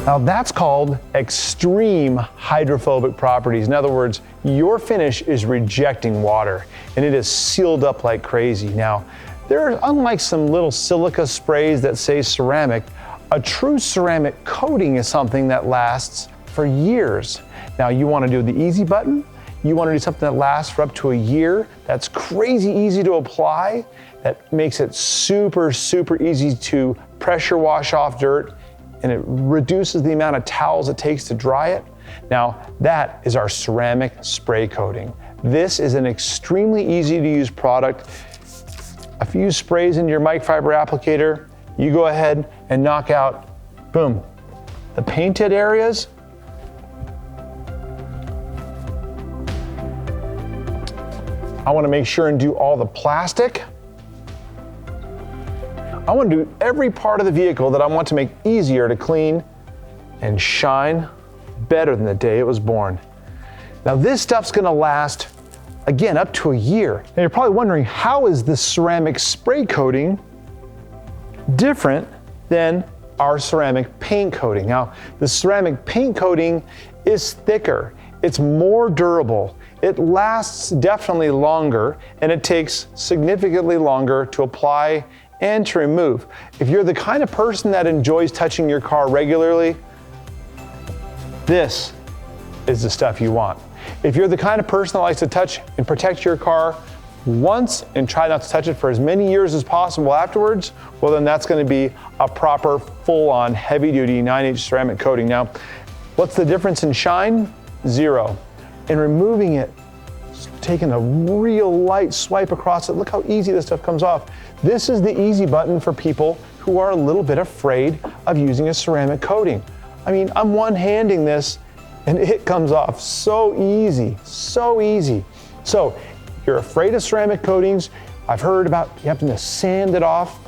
Now that's called extreme hydrophobic properties. In other words, your finish is rejecting water and it is sealed up like crazy. Now, unlike some little silica sprays that say ceramic, a true ceramic coating is something that lasts for years. Now you want to do the easy button, you want to do something that lasts for up to a year, that's crazy easy to apply, that makes it super, super easy to pressure wash off dirt, and it reduces the amount of towels it takes to dry it. Now, that is our ceramic spray coating. This is an extremely easy to use product. A few sprays into your microfiber applicator, you go ahead and knock out, boom, the painted areas. I want to make sure and do all the plastic. I want to do every part of the vehicle that I want to make easier to clean and shine better than the day it was born. Now this stuff's going to last, again, up to a year. Now you're probably wondering, how is this ceramic spray coating different than our ceramic paint coating? Now, the ceramic paint coating is thicker, it's more durable, it lasts definitely longer, and it takes significantly longer to apply and to remove. If you're the kind of person that enjoys touching your car regularly, this is the stuff you want. If you're the kind of person that likes to touch and protect your car once and try not to touch it for as many years as possible afterwards, well then that's going to be a proper full-on heavy-duty 9-inch ceramic coating. Now, what's the difference in shine? Zero. In removing it, taking a real light swipe across it, look how easy this stuff comes off. This is the easy button for people who are a little bit afraid of using a ceramic coating. I mean, I'm one-handing this and it comes off so easy, so easy. So, if you're afraid of ceramic coatings, I've heard about you having to sand it off.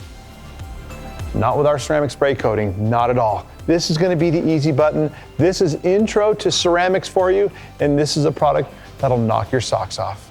Not with our ceramic spray coating, not at all. This is going to be the easy button. This is intro to ceramics for you, and this is a product that'll knock your socks off.